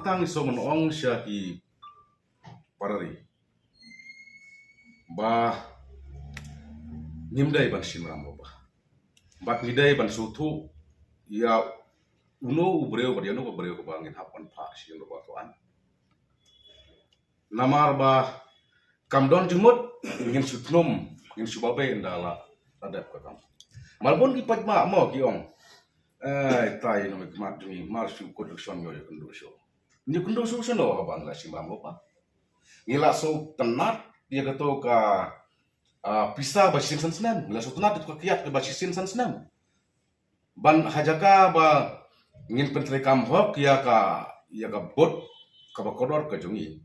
tang iso menong siya ki parari ba ngimdai ban simram ba bat ngidai ban sutu ya uno ubreu ba diano ubreu ko bangin hapan pa si lo ba tuan namar ba kamdon jumut ngin sutnum ngin subabe indala adap ka kam malbon ki pajma mo ki ong tai no mat mi mar su ko son yo kundo so ni kundo so no ha bangla simram ba ngila so tenat dia kato ka pisa ba sin sansnam ngila so tenat ko kiat ke ba sin sansnam ban hajaka ba ngin pentre kam hok ya ka bot ka ba kodor ka jungi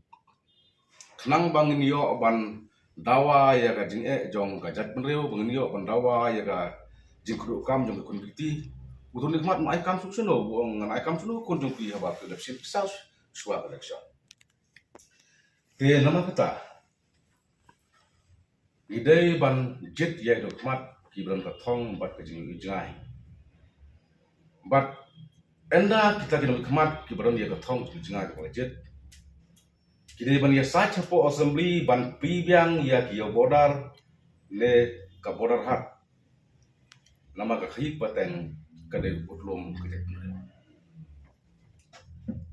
kenang bangin yo ban dawa ya ka jing jong ka jat penreu bangin yo ban dawa ya ka jing kudu kam jong kun biti utun nikmat mai kam su suno bong ngan ai kam suno kun jong pi haba ke sin pisau suwa ka leksha te nama kata idai ban jet ya nikmat ki bran ka thong bat ka jing ijai bat enda kita kena nikmat ki bran ya ka thong ijai ka jet kini ban ya sa chapo assembly ban pibyang ya ki bodar le ka bodar hat nama ka khip pateng kade utlum kejek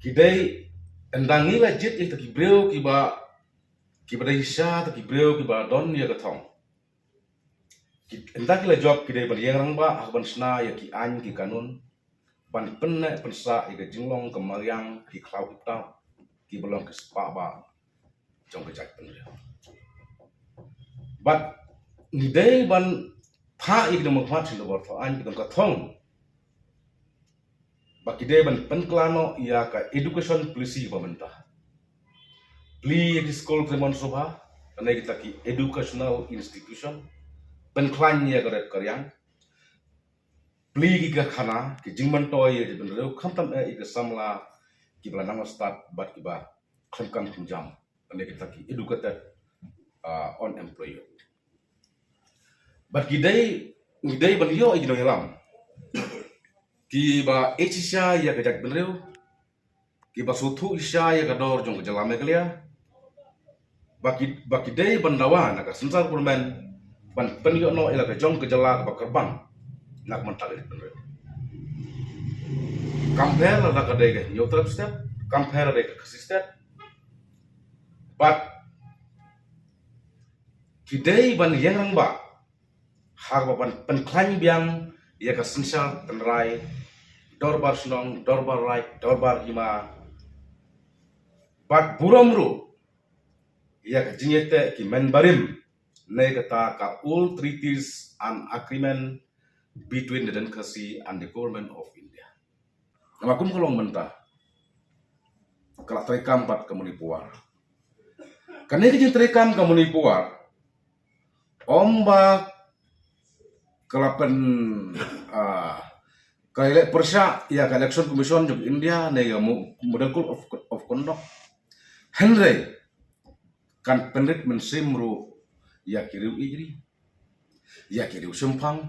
kidai endangi la jet itu ki breu ki ba isya ta ki breu ki ba don ya ka thong endak la job kidai ban yang ba ban sna ya ki an ki kanun ban penne pensa ya ka jinglong kemaryang ki klau kita ki belong ke spa ba jong kejak pen but nidai ban pha ik demo pha sin bor fa an ki ka thong bakide ban penklano ia ka education policy pemerintah pli di school kremon sobha anai kita ki educational institution penklan ya garet karyang pli ki ka khana ki jingman toy ye ben reu khamtam e ka samla ki bla nang start bat ki ba khamkam jam anai kita ki educated unemployed bat kidai ban yo igno helam ki ba echisya ya kajak benreu ki ba sutu isya ya kador jong jalame klia baki dei bandawa na ka sensar purmen ban penyo no ila ka jong ke jala ka kerbang nak mental benreu compare la ka dei ke neutral step compare dei ka step but ki dei ban yang ba har ba ban penklan biang ya ka sensar tenrai dorbar senong, dorbar right, dorbar hima. Bat buramru, ia kejinyete ki menbarim, ne kata ka all treaties and agreement between the democracy and the government of India. Namakum kalong mentah, kalau terekam bat kemunipuar. Karena kijin terekam kemunipuar, ombak kelapen kalau persa ya election commission jog India nega model code of conduct Henry kan penrit mensimru ya kiriu ijri ya kiriu sumpang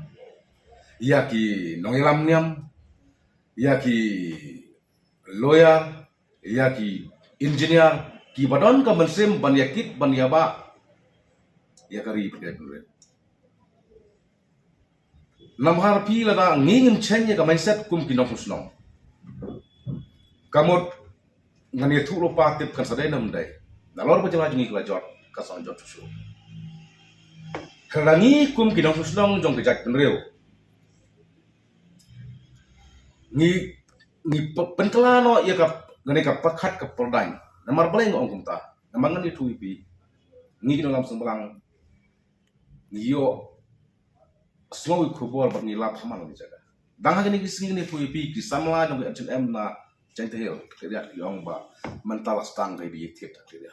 ya ki nongilam niam ya ki lawyer ya ki engineer ki badon ka mensim ban yakit ban yaba ya kari penrit namhar pi la da ngingin chenye ka mindset kum kinong husnong kamot ngani thu lo pa tip kan sadai nam dai dalor ba jala jingi kla jot ka son jot su khalangi kum kinong husnong jong kejak penreu ni pentelano ya ka ngani ka pakhat ka pordang namar baleng ong kumta namang ngani thu ipi ngi kinong lam sumbalang yo semua kubur bagi lap hamal di jaga. Dah lagi ni kisah ni pui pi kisamla jom HM na cengte hil kerja kiong ba mental stang kai bi tiap kerja.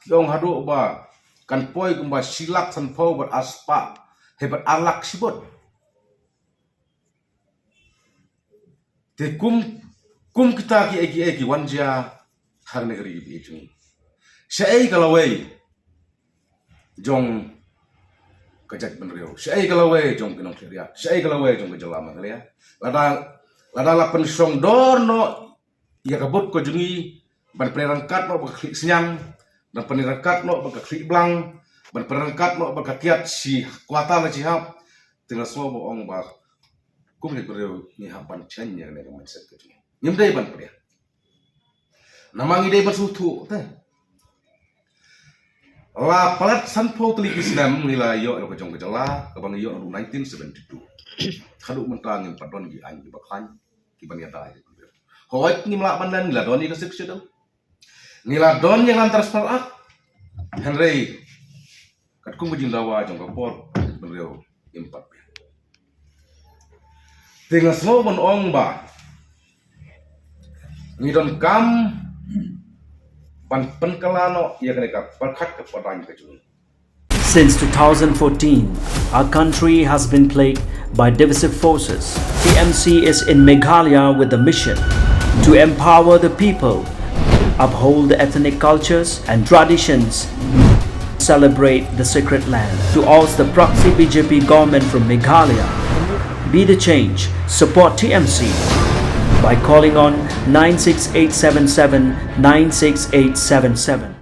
Kiong hadu ba kan poi kumba silak san pau ber aspa hebat alak sibot. Te kum kita ki wanja har negeri bi itu. Syai kalau wei jong kajak benreu syai kalawe jong kinong keria syai kalawe jong kejalama kelia lada la pensong dorno ia kabut ko jungi ban penerangkat no baklik senyang dan penerangkat no baklik blang ban penerangkat no bakakiat si kuata na cihap tengah semua bohong bah kum ni beriu ni hapan chanya ne mindset ko jungi nyemdai ban pria namang ide bersutu teh la palat sanpo telipis nam nila yo lo kejong kejala kabang yo 1972 kadu mentang yang padon gi an gi bakhan ki ban ya dai Hoy ni mala bandan nila don ni kasip siya nila don yang lantaras palak Henry kat kung bajing dawa jong kapor beliau empat tengah semua bon ong ba ni don kam pan penkalano ia kena ka perkat ke padang ke jung. Since 2014, our country has been plagued by divisive forces. TMC is in Meghalaya with the mission to empower the people, uphold the ethnic cultures and traditions, celebrate the sacred land. To oust the proxy BJP government from Meghalaya, be the change, support TMC by calling on 96877 96877.